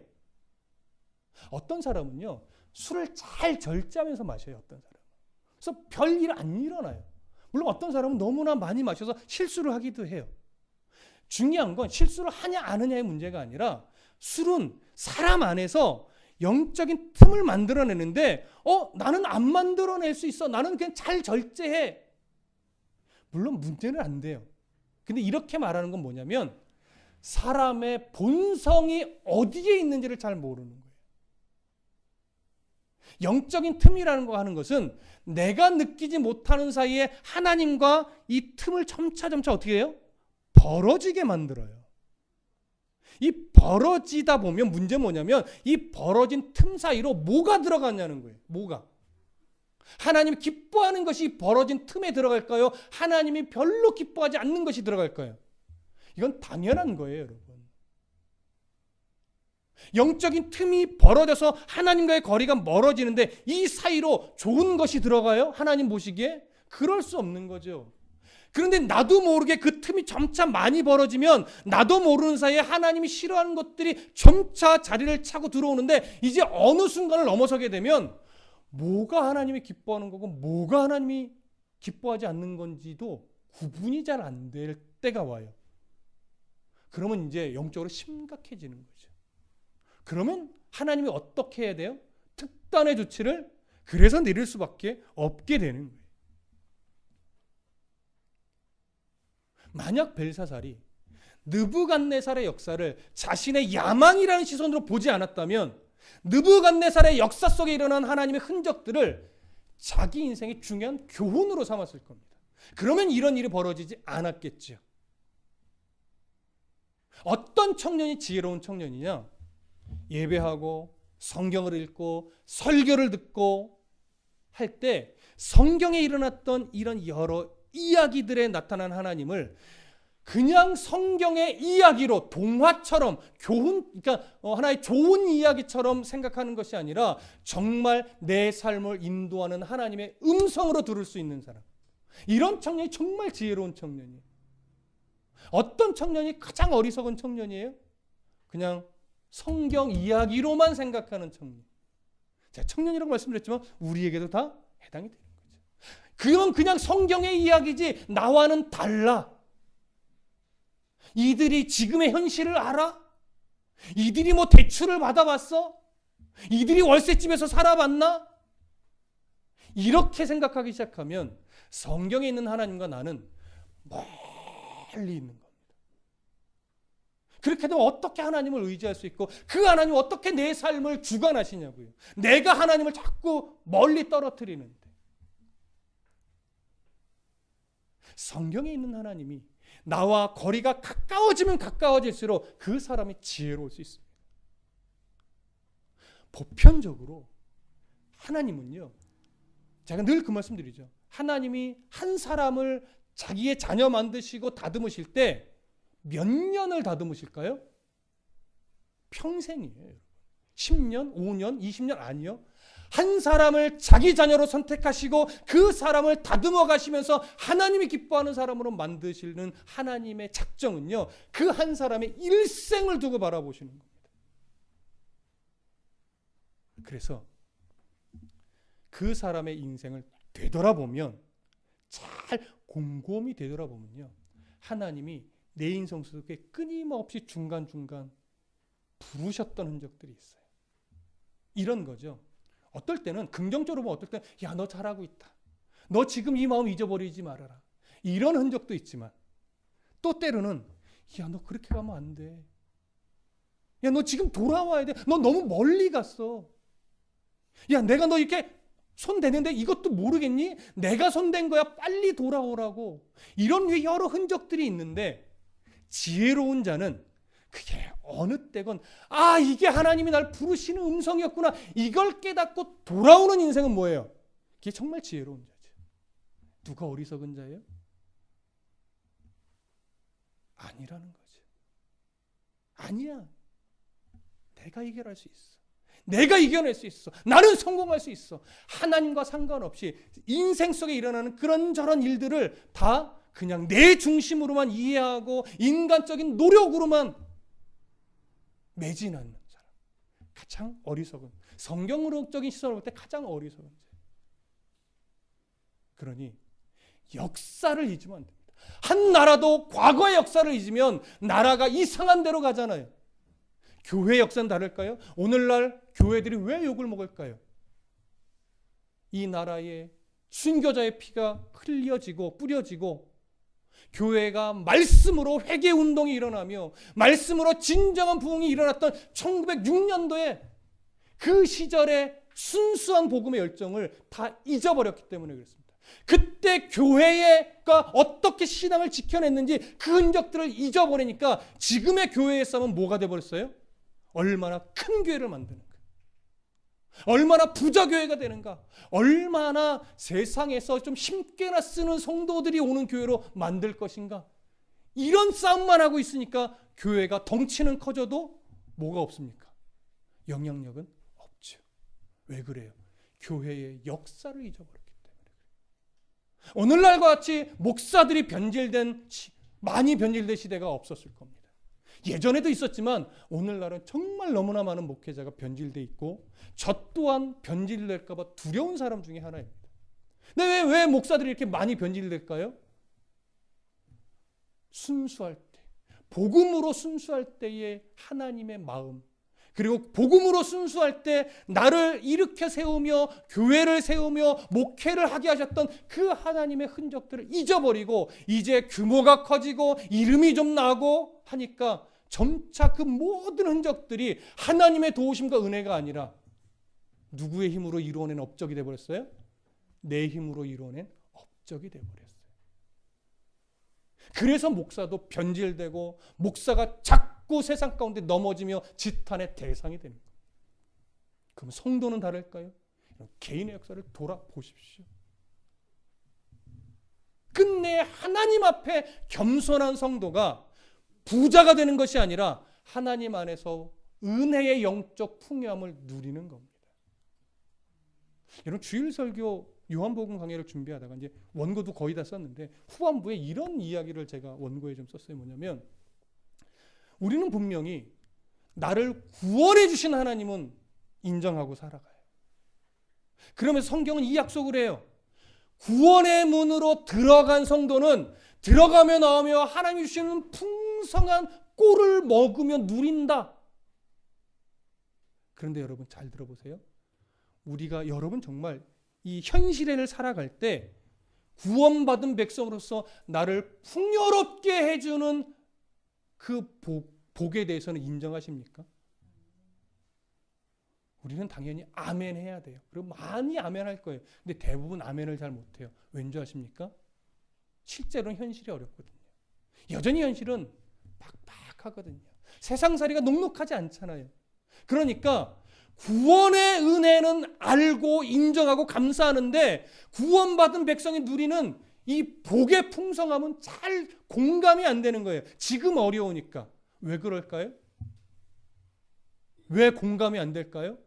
Speaker 1: 어떤 사람은요, 술을 잘 절제하면서 마셔요. 어떤 사람은. 그래서 별일 안 일어나요. 물론 어떤 사람은 너무나 많이 마셔서 실수를 하기도 해요. 중요한 건 실수를 하냐 안 하냐의 문제가 아니라 술은 사람 안에서 영적인 틈을 만들어내는데 나는 안 만들어낼 수 있어. 나는 그냥 잘 절제해. 물론 문제는 안 돼요. 근데 이렇게 말하는 건 뭐냐면 사람의 본성이 어디에 있는지를 잘 모르는 거예요. 영적인 틈이라는 거 하는 것은 내가 느끼지 못하는 사이에 하나님과 이 틈을 점차 어떻게 해요? 벌어지게 만들어요. 이 벌어지다 보면 문제 뭐냐면 이 벌어진 틈 사이로 뭐가 들어갔냐는 거예요. 뭐가? 하나님이 기뻐하는 것이 벌어진 틈에 들어갈까요? 하나님이 별로 기뻐하지 않는 것이 들어갈까요? 이건 당연한 거예요, 여러분. 영적인 틈이 벌어져서 하나님과의 거리가 멀어지는데 이 사이로 좋은 것이 들어가요? 하나님 보시기에? 그럴 수 없는 거죠. 그런데 나도 모르게 그 틈이 점차 많이 벌어지면 나도 모르는 사이에 하나님이 싫어하는 것들이 점차 자리를 차고 들어오는데 이제 어느 순간을 넘어서게 되면 뭐가 하나님이 기뻐하는 거고 뭐가 하나님이 기뻐하지 않는 건지도 구분이 잘 안 될 때가 와요. 그러면 이제 영적으로 심각해지는 거죠. 그러면 하나님이 어떻게 해야 돼요? 특단의 조치를 그래서 내릴 수밖에 없게 되는 거예요. 만약 벨사살이 느부갓네살의 역사를 자신의 야망이라는 시선으로 보지 않았다면 느부갓네살의 역사 속에 일어난 하나님의 흔적들을 자기 인생의 중요한 교훈으로 삼았을 겁니다. 그러면 이런 일이 벌어지지 않았겠죠. 어떤 청년이 지혜로운 청년이냐? 예배하고 성경을 읽고 설교를 듣고 할 때 성경에 일어났던 이런 여러 이야기들에 나타난 하나님을 그냥 성경의 이야기로 동화처럼 그러니까 하나의 좋은 이야기처럼 생각하는 것이 아니라 정말 내 삶을 인도하는 하나님의 음성으로 들을 수 있는 사람. 이런 청년이 정말 지혜로운 청년이에요. 어떤 청년이 가장 어리석은 청년이에요? 그냥 성경 이야기로만 생각하는 청년. 제가 청년이라고 말씀드렸지만 우리에게도 다 해당이 되는 거죠. 그건 그냥 성경의 이야기지 나와는 달라. 이들이 지금의 현실을 알아? 이들이 뭐 대출을 받아봤어? 이들이 월세집에서 살아봤나? 이렇게 생각하기 시작하면 성경에 있는 하나님과 나는 멀리 있는 겁니다. 그렇게 되면 어떻게 하나님을 의지할 수 있고 그 하나님 어떻게 내 삶을 주관하시냐고요. 내가 하나님을 자꾸 멀리 떨어뜨리는데. 성경에 있는 하나님이 나와 거리가 가까워지면 가까워질수록 그 사람이 지혜로울 수 있습니다. 보편적으로 하나님은요, 제가 늘 그 말씀 드리죠. 하나님이 한 사람을 자기의 자녀 만드시고 다듬으실 때 몇 년을 다듬으실까요? 평생이에요. 10년, 5년, 20년 아니요. 한 사람을 자기 자녀로 선택하시고 그 사람을 다듬어 가시면서 하나님이 기뻐하는 사람으로 만드시는 하나님의 작정은요, 그 한 사람의 일생을 두고 바라보시는 겁니다. 그래서 그 사람의 인생을 되돌아보면, 잘 곰곰이 되돌아보면요, 하나님이 내 인생 속에 끊임없이 중간중간 부르셨던 흔적들이 있어요. 이런 거죠. 어떨 때는 긍정적으로 보면 어떨 때는 야, 너 잘하고 있다. 너 지금 이 마음 잊어버리지 말아라. 이런 흔적도 있지만 또 때로는 야, 너 그렇게 가면 안 돼. 야, 너 지금 돌아와야 돼. 너 너무 멀리 갔어. 야, 내가 너 이렇게 손 대는데 이것도 모르겠니? 내가 손댄 거야. 빨리 돌아오라고. 이런 여러 흔적들이 있는데 지혜로운 자는 그게 어느 때건 이게 하나님이 날 부르시는 음성이었구나. 이걸 깨닫고 돌아오는 인생은 뭐예요? 그게 정말 지혜로운 자죠. 누가 어리석은 자예요? 아니라는 거죠. 아니야. 내가 해결할 수 있어. 내가 이겨낼 수 있어. 나는 성공할 수 있어. 하나님과 상관없이 인생 속에 일어나는 그런저런 일들을 다 그냥 내 중심으로만 이해하고 인간적인 노력으로만 매진하는 사람. 가장 어리석은, 성경적인 시선으로 볼 때 가장 어리석은 죄. 그러니 역사를 잊으면 안 됩니다. 한 나라도 과거의 역사를 잊으면 나라가 이상한 데로 가잖아요. 교회 역사는 다를까요? 오늘날 교회들이 왜 욕을 먹을까요? 이 나라의 순교자의 피가 흘려지고 뿌려지고 교회가 말씀으로 회개 운동이 일어나며 말씀으로 진정한 부흥이 일어났던 1906년도에 그 시절의 순수한 복음의 열정을 다 잊어버렸기 때문에 그렇습니다. 그때 교회가 어떻게 신앙을 지켜냈는지 그 흔적들을 잊어버리니까 지금의 교회의 싸움은 뭐가 돼버렸어요? 얼마나 큰 교회를 만드는가, 얼마나 부자 교회가 되는가, 얼마나 세상에서 좀 힘께나 쓰는 성도들이 오는 교회로 만들 것인가, 이런 싸움만 하고 있으니까 교회가 덩치는 커져도 뭐가 없습니까? 영향력은 없죠. 왜 그래요? 교회의 역사를 잊어버렸기 때문에. 오늘날과 같이 목사들이 많이 변질된 시대가 없었을 겁니다. 예전에도 있었지만 오늘날은 정말 너무나 많은 목회자가 변질돼 있고 저 또한 변질될까 봐 두려운 사람 중에 하나입니다. 근데 왜 목사들이 이렇게 많이 변질될까요? 순수할 때, 복음으로 순수할 때의 하나님의 마음, 그리고 복음으로 순수할 때 나를 일으켜 세우며 교회를 세우며 목회를 하게 하셨던 그 하나님의 흔적들을 잊어버리고 이제 규모가 커지고 이름이 좀 나고 하니까 점차 그 모든 흔적들이 하나님의 도우심과 은혜가 아니라 누구의 힘으로 이루어낸 업적이 되어버렸어요? 내 힘으로 이루어낸 업적이 되어버렸어요. 그래서 목사도 변질되고 목사가 자꾸 세상 가운데 넘어지며 지탄의 대상이 되는 거예요. 그럼 성도는 다를까요? 개인의 역사를 돌아보십시오. 끝내 하나님 앞에 겸손한 성도가 부자가 되는 것이 아니라 하나님 안에서 은혜의 영적 풍요함을 누리는 겁니다. 여러분, 주일 설교 요한복음 강의를 준비하다가 이제 원고도 거의 다 썼는데 후반부에 이런 이야기를 제가 원고에 좀 썼어요. 뭐냐면 우리는 분명히 나를 구원해 주신 하나님은 인정하고 살아가요. 그러면서 성경은 이 약속을 해요. 구원의 문으로 들어간 성도는 들어가며 나오며 하나님이 주시는 풍성한 꼴을 먹으며 누린다. 그런데 여러분 잘 들어보세요. 여러분 정말 이 현실을 살아갈 때 구원받은 백성으로서 나를 풍요롭게 해주는 그 복에 대해서는 인정하십니까? 우리는 당연히 아멘 해야 돼요. 그리고 많이 아멘 할 거예요. 근데 대부분 아멘을 잘 못해요. 왠지 아십니까? 실제로는 현실이 어렵거든요. 여전히 현실은 팍팍하거든요. 세상살이가 녹록하지 않잖아요. 그러니까 구원의 은혜는 알고 인정하고 감사하는데 구원받은 백성이 누리는 이 복의 풍성함은 잘 공감이 안 되는 거예요. 지금 어려우니까. 왜 그럴까요? 왜 공감이 안 될까요?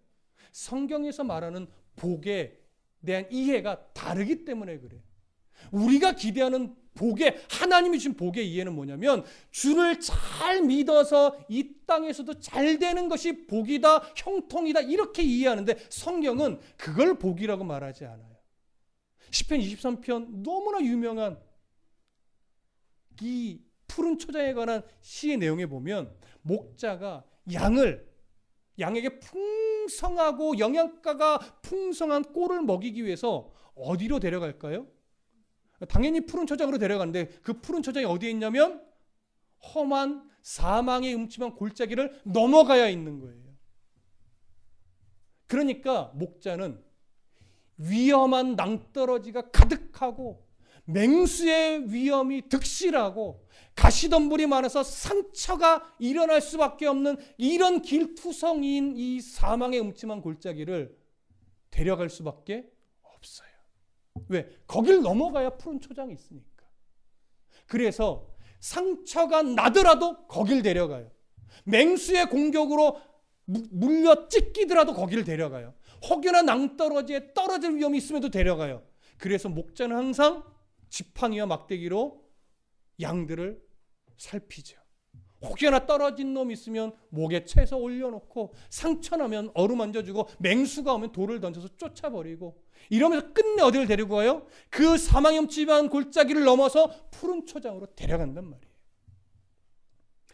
Speaker 1: 성경에서 말하는 복에 대한 이해가 다르기 때문에 그래요. 우리가 기대하는 하나님이 주신 복의 이해는 뭐냐면 주를 잘 믿어서 이 땅에서도 잘 되는 것이 복이다, 형통이다 이렇게 이해하는데 성경은 그걸 복이라고 말하지 않아요. 시편 23편 너무나 유명한 이 푸른 초장에 관한 시의 내용에 보면 목자가 양에게 풍성하고 영양가가 풍성한 꼴을 먹이기 위해서 어디로 데려갈까요? 당연히 푸른 초장으로 데려가는데 그 푸른 초장이 어디에 있냐면 험한 사망의 음침한 골짜기를 넘어가야 있는 거예요. 그러니까 목자는 위험한 낭떠러지가 가득하고 맹수의 위험이 득실하고 가시덤불이 많아서 상처가 일어날 수밖에 없는 이런 길투성이인 이 사망의 음침한 골짜기를 데려갈 수밖에 없어요. 왜? 거길 넘어가야 푸른 초장이 있으니까. 그래서 상처가 나더라도 거길 데려가요. 맹수의 공격으로 물려 찢기더라도 거기를 데려가요. 혹여나 낭떠러지에 떨어질 위험이 있음에도 데려가요. 그래서 목자는 항상 지팡이와 막대기로 양들을 살피죠. 혹여나 떨어진 놈 있으면 목에 채서 올려놓고 상처나면 어루만져주고 맹수가 오면 돌을 던져서 쫓아버리고 이러면서 끝내 어디를 데리고 가요? 그 사망염치한 골짜기를 넘어서 푸른 초장으로 데려간단 말이에요.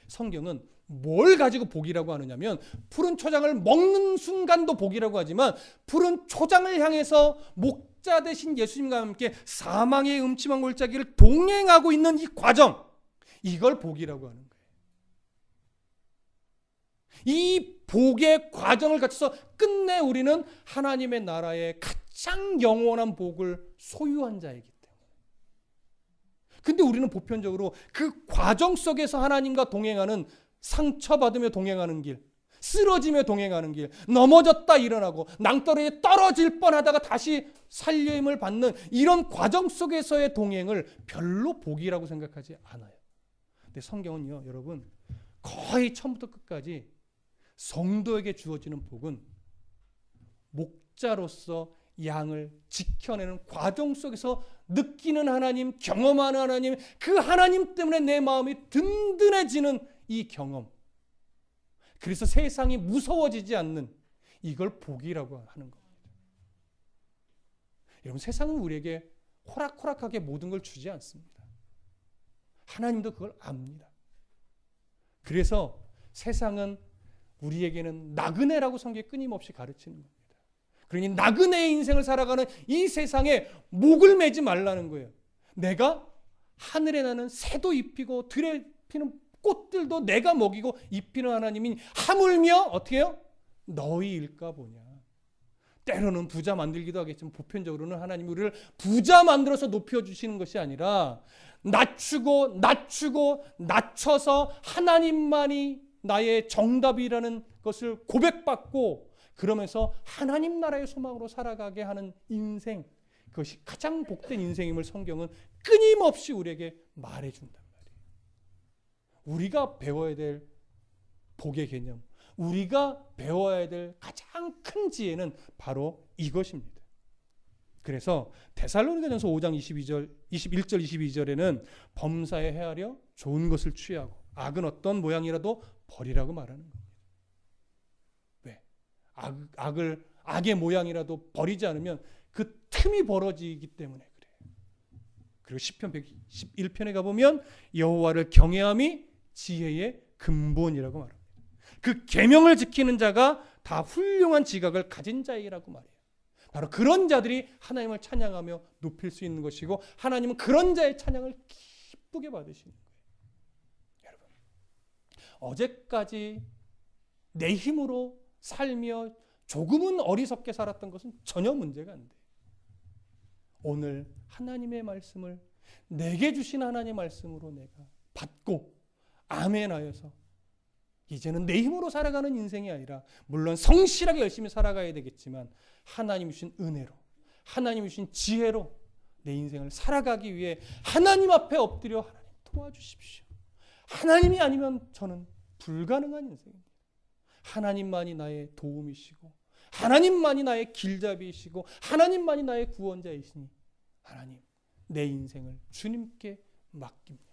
Speaker 1: 성경은 뭘 가지고 복이라고 하느냐면 푸른 초장을 먹는 순간도 복이라고 하지만 푸른 초장을 향해서 목자 되신 예수님과 함께 사망의 음침한 골짜기를 동행하고 있는 이 과정, 이걸 복이라고 하는 거예요. 이 복의 과정을 거쳐서 끝내 우리는 하나님의 나라의 가장 영원한 복을 소유한 자이기 때문에. 근데 우리는 보편적으로 그 과정 속에서 하나님과 동행하는, 상처받으며 동행하는 길, 쓰러지며 동행하는 길, 넘어졌다 일어나고 낭떠러지에 떨어질 뻔하다가 다시 살림을 받는 이런 과정 속에서의 동행을 별로 복이라고 생각하지 않아요. 근데 성경은요, 여러분, 거의 처음부터 끝까지 성도에게 주어지는 복은 목자로서 양을 지켜내는 과정 속에서 느끼는 하나님, 경험하는 하나님, 그 하나님 때문에 내 마음이 든든해지는 이 경험, 그래서 세상이 무서워지지 않는 이걸 복이라고 하는 겁니다. 여러분, 세상은 우리에게 호락호락하게 모든 걸 주지 않습니다. 하나님도 그걸 압니다. 그래서 세상은 우리에게는 나그네라고 성경에 끊임없이 가르치는 겁니다. 그러니 나그네의 인생을 살아가는 이 세상에 목을 매지 말라는 거예요. 내가 하늘에 나는 새도 입히고 들에 피는 꽃들도 내가 먹이고 입히는 하나님이 하물며 어떻게 해요? 너희일까 보냐. 때로는 부자 만들기도 하겠지만 보편적으로는 하나님이 우리를 부자 만들어서 높여주시는 것이 아니라 낮추고 낮춰서 하나님만이 나의 정답이라는 것을 고백받고 그러면서 하나님 나라의 소망으로 살아가게 하는 인생, 그것이 가장 복된 인생임을 성경은 끊임없이 우리에게 말해준단 말이에요. 우리가 배워야 될 복의 개념, 우리가 배워야 될 가장 큰 지혜는 바로 이것입니다. 그래서 데살로니가전서 5장 21절 22절에는 범사에 헤아려 좋은 것을 취하고 악은 어떤 모양이라도 버리라고 말하는 겁니다. 왜? 악의 모양이라도 버리지 않으면 그 틈이 벌어지기 때문에 그래요. 그리고 시편 111편에 가보면 여호와를 경외함이 지혜의 근본이라고 말합니다. 그 계명을 지키는 자가 다 훌륭한 지각을 가진 자이라고 말해요. 바로 그런 자들이 하나님을 찬양하며 높일 수 있는 것이고 하나님은 그런 자의 찬양을 기쁘게 받으시는 거예요. 여러분, 어제까지 내 힘으로 살며 조금은 어리석게 살았던 것은 전혀 문제가 안 돼요. 오늘 하나님의 말씀을 내게 주신 하나님의 말씀으로 내가 받고 아멘하여서 이제는 내 힘으로 살아가는 인생이 아니라 물론 성실하게 열심히 살아가야 되겠지만 하나님 주신 은혜로, 하나님 주신 지혜로 내 인생을 살아가기 위해 하나님 앞에 엎드려 하나님 도와주십시오. 하나님이 아니면 저는 불가능한 인생입니다. 하나님만이 나의 도움이시고 하나님만이 나의 길잡이이시고 하나님만이 나의 구원자이시니 하나님, 내 인생을 주님께 맡깁니다.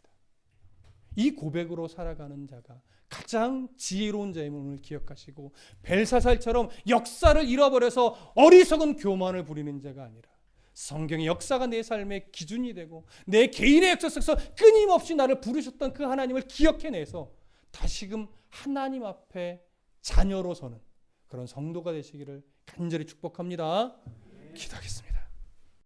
Speaker 1: 이 고백으로 살아가는 자가 가장 지혜로운 자임을 오늘 기억하시고 벨사살처럼 역사를 잃어버려서 어리석은 교만을 부리는 자가 아니라 성경의 역사가 내 삶의 기준이 되고 내 개인의 역사 속에서 끊임없이 나를 부르셨던 그 하나님을 기억해내서 다시금 하나님 앞에 자녀로 서는 그런 성도가 되시기를 간절히 축복합니다. 기도하겠습니다.